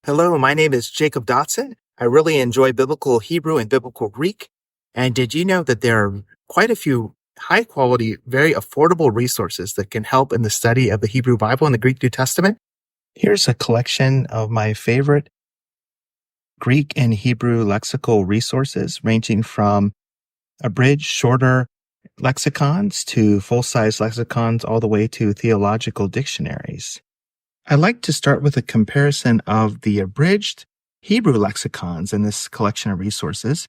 Hello, my name is Jacob Dotson. I really enjoy Biblical Hebrew and Biblical Greek. And did you know that there are quite a few high quality, very affordable resources that can help in the study of the Hebrew Bible and the Greek New Testament? Here's a collection of my favorite Greek and Hebrew lexical resources, ranging from abridged, shorter lexicons to full-size lexicons, all the way to theological dictionaries. I like to start with a comparison of the abridged Hebrew lexicons in this collection of resources.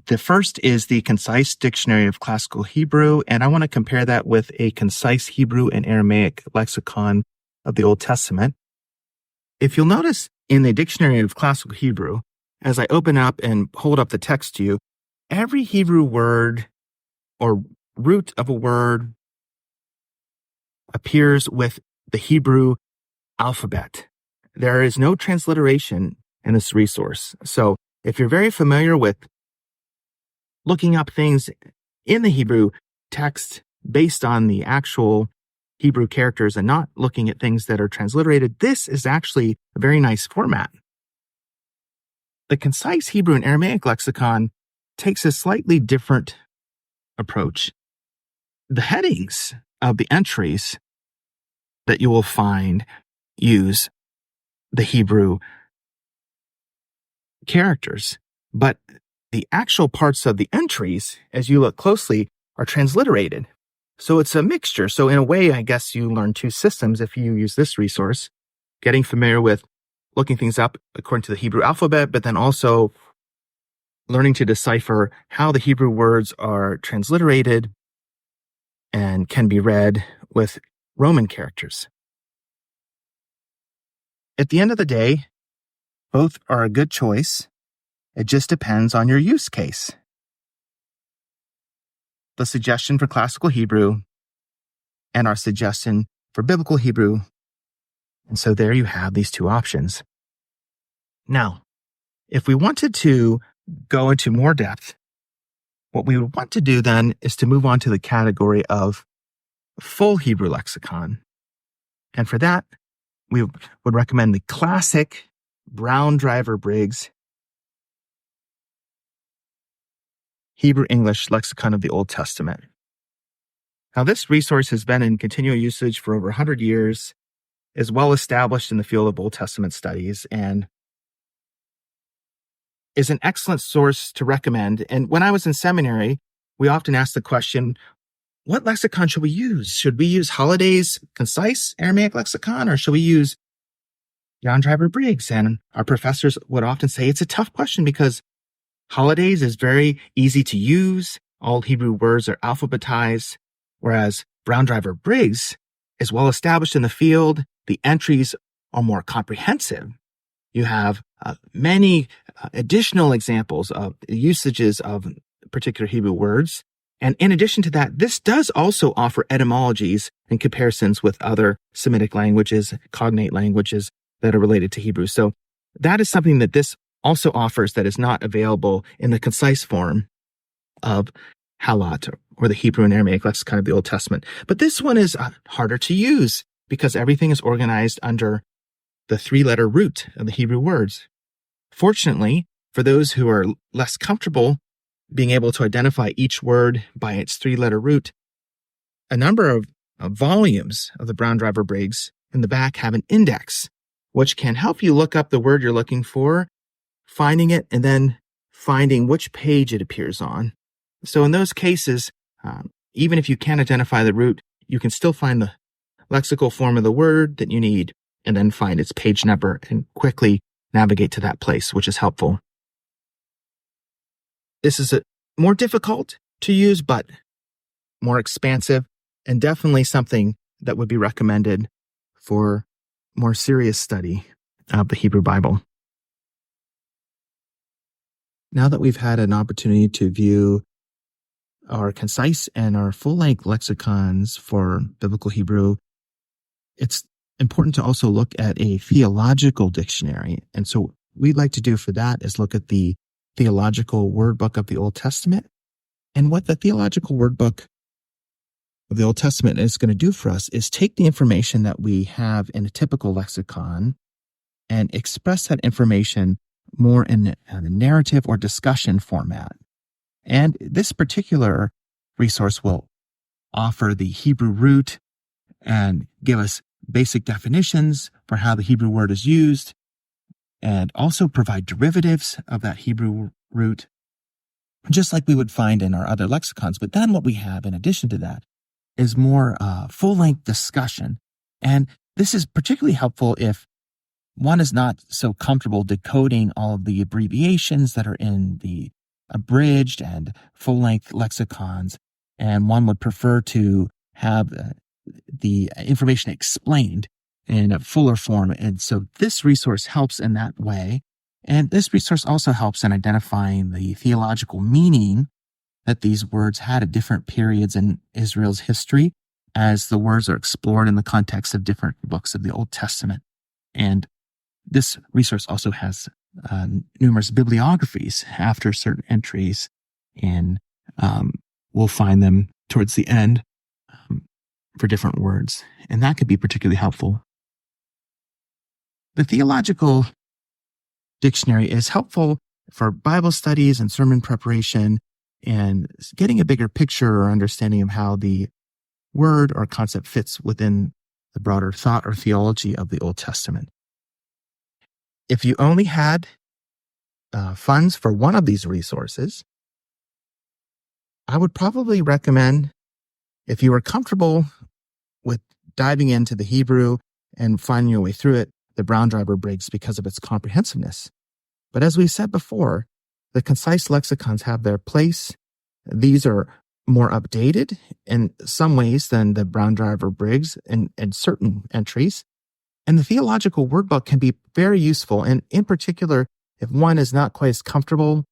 The first is the Concise Dictionary of Classical Hebrew, and I want to compare that with a Concise Hebrew and Aramaic lexicon of the Old Testament. If you'll notice in the Dictionary of Classical Hebrew, as I open up and hold up the text to you, every Hebrew word or root of a word appears with the Hebrew alphabet. There is no transliteration in this resource. So if you're very familiar with looking up things in the Hebrew text based on the actual Hebrew characters and not looking at things that are transliterated, this is actually a very nice format. The Concise Hebrew and Aramaic lexicon takes a slightly different approach. The headings of the entries that you will find use the Hebrew characters, but the actual parts of the entries, as you look closely, are transliterated. So it's a mixture. So in a way, I guess you learn two systems if you use this resource, getting familiar with looking things up according to the Hebrew alphabet, but then also learning to decipher how the Hebrew words are transliterated and can be read with Roman characters. At the end of the day, both are a good choice. It just depends on your use case. The suggestion for Classical Hebrew and our suggestion for Biblical Hebrew. And so there you have these two options. Now, if we wanted to go into more depth, what we would want to do then is to move on to the category of full Hebrew lexicon. And for that, we would recommend the classic Brown-Driver-Briggs Hebrew-English lexicon of the Old Testament. Now, this resource has been in continual usage for over 100 years, is well established in the field of Old Testament studies, and is an excellent source to recommend. And when I was in seminary, we often asked the question, what lexicon should we use? Should we use Holliday's Concise Aramaic lexicon, or should we use Brown-Driver-Briggs? And our professors would often say it's a tough question because Holliday's is very easy to use. All Hebrew words are alphabetized, whereas Brown-Driver-Briggs is well established in the field. The entries are more comprehensive. You have many additional examples of usages of particular Hebrew words. And in addition to that, this does also offer etymologies and comparisons with other Semitic languages, cognate languages that are related to Hebrew. So that is something that this also offers that is not available in the concise form of Halot or the Hebrew and Aramaic lexicon of the Old Testament. But this one is harder to use because everything is organized under the three-letter root of the Hebrew words. Fortunately, for those who are less comfortable being able to identify each word by its three-letter root, a number of volumes of the Brown-Driver-Briggs in the back have an index, which can help you look up the word you're looking for, finding it, and then finding which page it appears on. So in those cases, even if you can't identify the root, you can still find the lexical form of the word that you need, and then find its page number and quickly navigate to that place, which is helpful. This is more difficult to use, but more expansive, and definitely something that would be recommended for more serious study of the Hebrew Bible. Now that we've had an opportunity to view our concise and our full-length lexicons for Biblical Hebrew, it's important to also look at a theological dictionary. And so what we'd like to do for that is look at the Theological Wordbook of the Old Testament. And what the Theological Wordbook of the Old Testament is going to do for us is take the information that we have in a typical lexicon and express that information more in a narrative or discussion format. And this particular resource will offer the Hebrew root and give us basic definitions for how the Hebrew word is used, and also provide derivatives of that Hebrew root, just like we would find in our other lexicons. But then what we have in addition to that is more full-length discussion. And this is particularly helpful if one is not so comfortable decoding all of the abbreviations that are in the abridged and full-length lexicons, and one would prefer to have the information explained in a fuller form. And so this resource helps in that way. And this resource also helps in identifying the theological meaning that these words had at different periods in Israel's history, as the words are explored in the context of different books of the Old Testament. And this resource also has numerous bibliographies after certain entries, and we'll find them towards the end for different words. And that could be particularly helpful. The Theological Dictionary is helpful for Bible studies and sermon preparation and getting a bigger picture or understanding of how the word or concept fits within the broader thought or theology of the Old Testament. If you only had funds for one of these resources, I would probably recommend, if you were comfortable with diving into the Hebrew and finding your way through it, the Brown-Driver-Briggs, because of its comprehensiveness. But as we said before, the concise lexicons have their place. These are more updated in some ways than the Brown-Driver-Briggs in certain entries. And the Theological Wordbook can be very useful. And in particular, if one is not quite as comfortable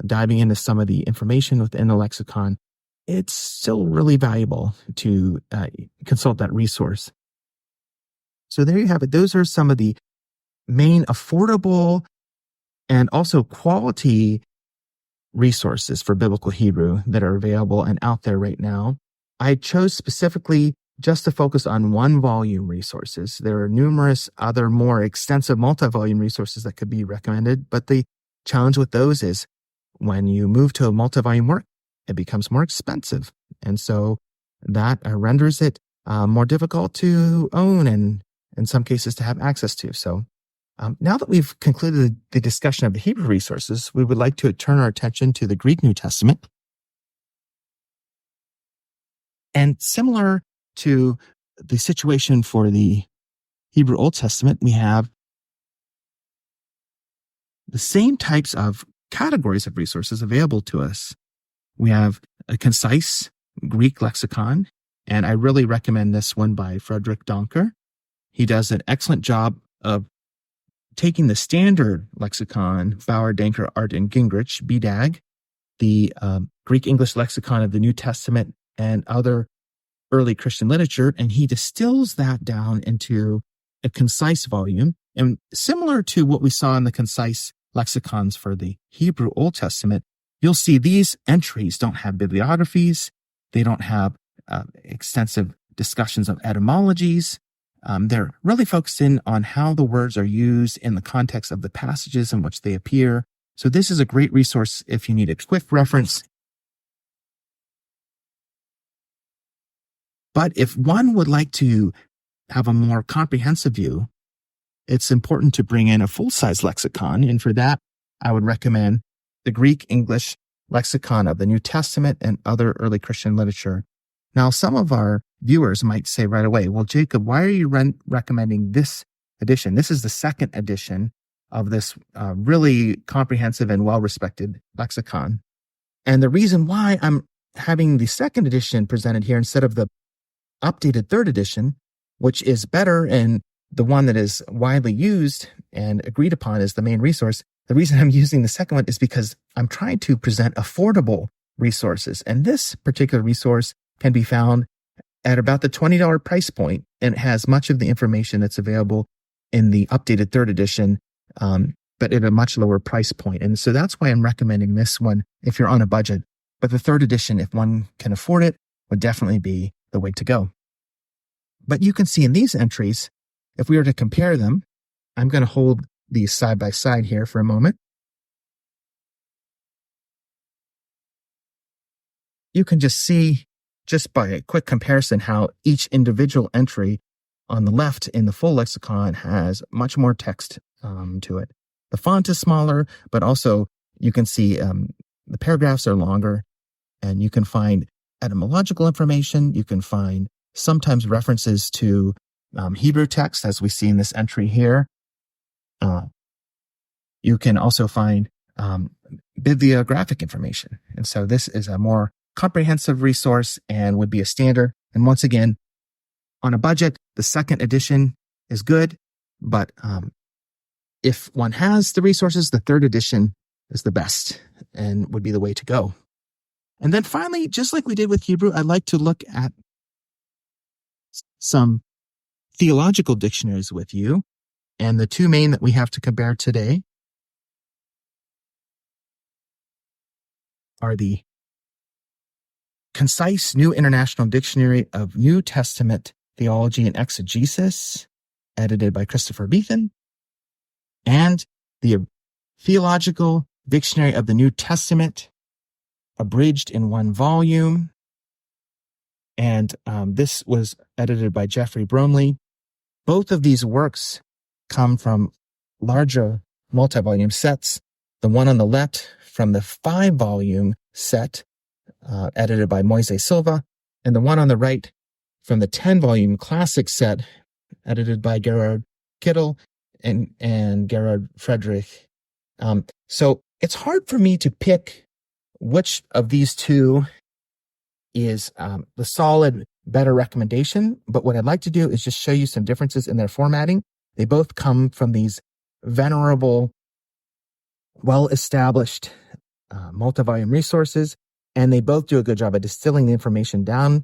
diving into some of the information within the lexicon, it's still really valuable to consult that resource. So there you have it. Those are some of the main affordable and also quality resources for biblical Hebrew that are available and out there right now. I chose specifically just to focus on one volume resources. There are numerous other more extensive multi-volume resources that could be recommended, but the challenge with those is when you move to a multi-volume work, it becomes more expensive. And so that renders it more difficult to own and in some cases to have access to. So now that we've concluded the discussion of the Hebrew resources, we would like to turn our attention to the Greek New Testament. And similar to the situation for the Hebrew Old Testament, we have the same types of categories of resources available to us. We have a concise Greek lexicon, and I really recommend this one by Frederick Donker. He does an excellent job of taking the standard lexicon, Bauer, Danker, Art, and Gingrich, BDAG, the Greek English lexicon of the New Testament and other early Christian literature, and he distills that down into a concise volume. And similar to what we saw in the concise lexicons for the Hebrew Old Testament, you'll see these entries don't have bibliographies. They don't have extensive discussions of etymologies. They're really focused in on how the words are used in the context of the passages in which they appear. So this is a great resource if you need a quick reference. But if one would like to have a more comprehensive view, it's important to bring in a full-size lexicon. And for that, I would recommend the Greek English lexicon of the New Testament and other early Christian literature. Now, some of our viewers might say right away, well, Jacob, why are you recommending this edition? This is the second edition of this really comprehensive and well-respected lexicon. And the reason why I'm having the second edition presented here instead of the updated third edition, which is better and the one that is widely used and agreed upon as the main resource, the reason I'm using the second one is because I'm trying to present affordable resources. And this particular resource can be found at about the $20 price point, and it has much of the information that's available in the updated third edition, but at a much lower price point. And so that's why I'm recommending this one if you're on a budget. But the third edition, if one can afford it, would definitely be the way to go. But you can see in these entries, if we were to compare them, I'm going to hold these side by side here for a moment. You can just see, just by a quick comparison, how each individual entry on the left in the full lexicon has much more text to it. The font is smaller, but also you can see the paragraphs are longer, and you can find etymological information. You can find sometimes references to Hebrew text, as we see in this entry here. You can also find bibliographic information. And so this is a more comprehensive resource and would be a standard. And once again, on a budget, the second edition is good, but if one has the resources, the third edition is the best and would be the way to go. And then finally, just like we did with Hebrew, I'd like to look at some theological dictionaries with you. And the two main that we have to compare today are the Concise New International Dictionary of New Testament Theology and Exegesis, edited by Christopher Beethan, and the Theological Dictionary of the New Testament, abridged in one volume. And this was edited by Jeffrey Bromley. Both of these works come from larger multi-volume sets. The one on the left from the 5-volume set, edited by Moise Silva, and the one on the right from the 10-volume classic set, edited by Gerhard Kittel and Gerhard Friedrich. So it's hard for me to pick which of these two is the solid, better recommendation. But what I'd like to do is just show you some differences in their formatting. They both come from these venerable, well-established multi-volume resources, and they both do a good job at distilling the information down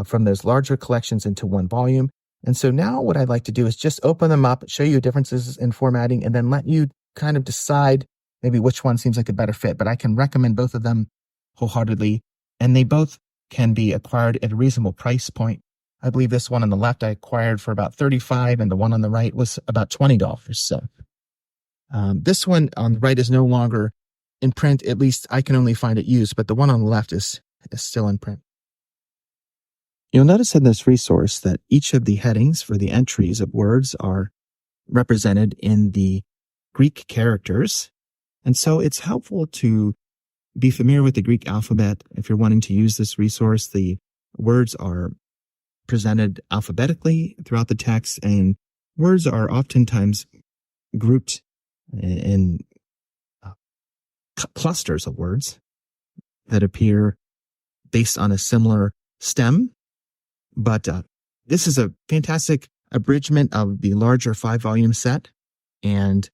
from those larger collections into one volume. And so now what I'd like to do is just open them up, show you differences in formatting, and then let you kind of decide maybe which one seems like a better fit. But I can recommend both of them wholeheartedly, and they both can be acquired at a reasonable price point. I believe this one on the left I acquired for about $35, and the one on the right was about $20. So this one on the right is no longer in print. At least I can only find it used, but the one on the left is still in print. You'll notice in this resource that each of the headings for the entries of words are represented in the Greek characters. And so it's helpful to be familiar with the Greek alphabet. If you're wanting to use this resource, the words are presented alphabetically throughout the text, and words are oftentimes grouped in clusters of words that appear based on a similar stem. But this is a fantastic abridgment of the larger 5-volume set, and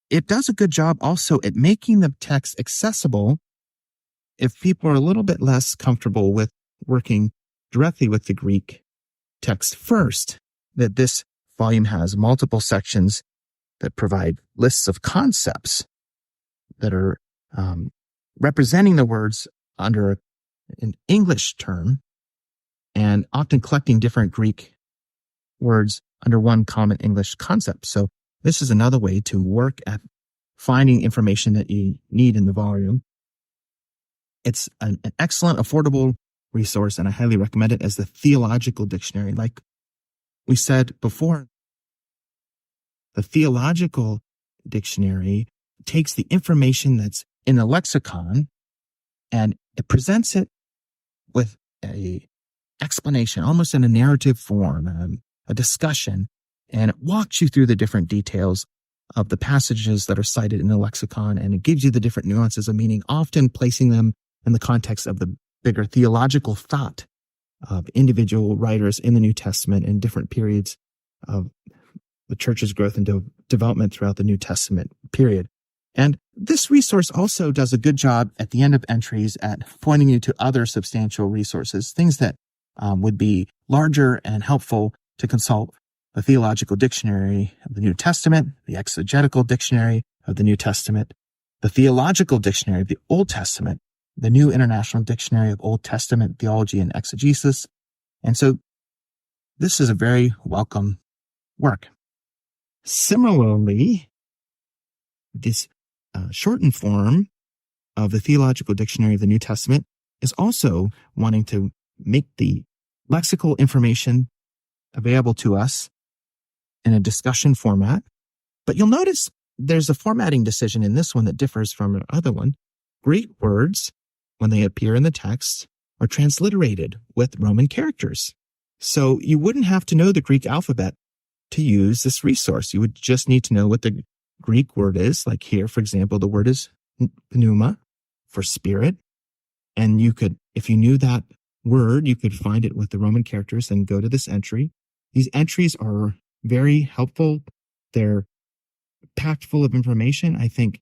it does a good job also at making the text accessible if people are a little bit less comfortable with working directly with the Greek text first, that this volume has multiple sections that provide lists of concepts that are representing the words under an English term, and often collecting different Greek words under one common English concept. So this is another way to work at finding information that you need in the volume. It's an excellent, affordable resource, and I highly recommend it as the Theological Dictionary. Like we said before, the Theological Dictionary takes the information that's in a lexicon and it presents it with a explanation, almost in a narrative form, a discussion, and it walks you through the different details of the passages that are cited in the lexicon, and it gives you the different nuances of meaning, often placing them in the context of the bigger theological thought of individual writers in the New Testament in different periods of the church's growth and development throughout the New Testament period. And this resource also does a good job at the end of entries at pointing you to other substantial resources, things that would be larger and helpful to consult: the Theological Dictionary of the New Testament, the Exegetical Dictionary of the New Testament, the Theological Dictionary of the Old Testament, the New International Dictionary of Old Testament Theology and Exegesis. And so this is a very welcome work. Similarly, this shortened form of the Theological Dictionary of the New Testament is also wanting to make the lexical information available to us in a discussion format. But you'll notice there's a formatting decision in this one that differs from the other one. Greek words, when they appear in the text, are transliterated with Roman characters. So you wouldn't have to know the Greek alphabet to use this resource. You would just need to know what the Greek word is. Like here, for example, the word is pneuma for spirit. And you could, if you knew that word, you could find it with the Roman characters and go to this entry. These entries are very helpful. They're packed full of information. I think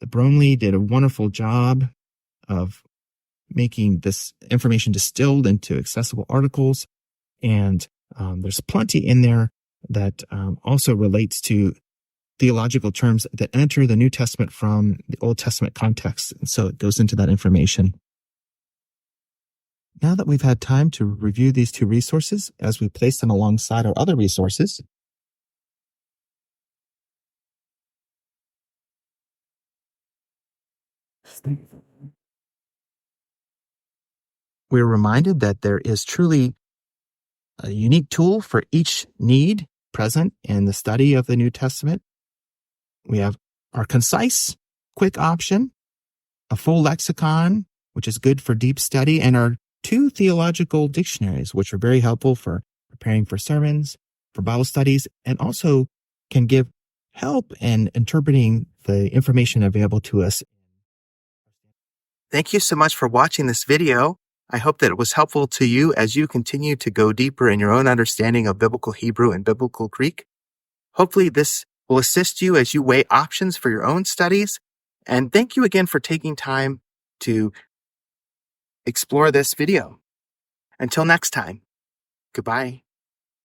Brownlee did a wonderful job of making this information distilled into accessible articles. And there's plenty in there that also relates to theological terms that enter the New Testament from the Old Testament context. And so it goes into that information. Now that we've had time to review these two resources as we place them alongside our other resources, we're reminded that there is truly a unique tool for each need present in the study of the New Testament. We have our concise, quick option, a full lexicon, which is good for deep study, and our two theological dictionaries, which are very helpful for preparing for sermons, for Bible studies, and also can give help in interpreting the information available to us. Thank you so much for watching this video. I hope that it was helpful to you as you continue to go deeper in your own understanding of biblical Hebrew and biblical Greek. Hopefully this will assist you as you weigh options for your own studies. And thank you again for taking time to explore this video. Until next time, goodbye.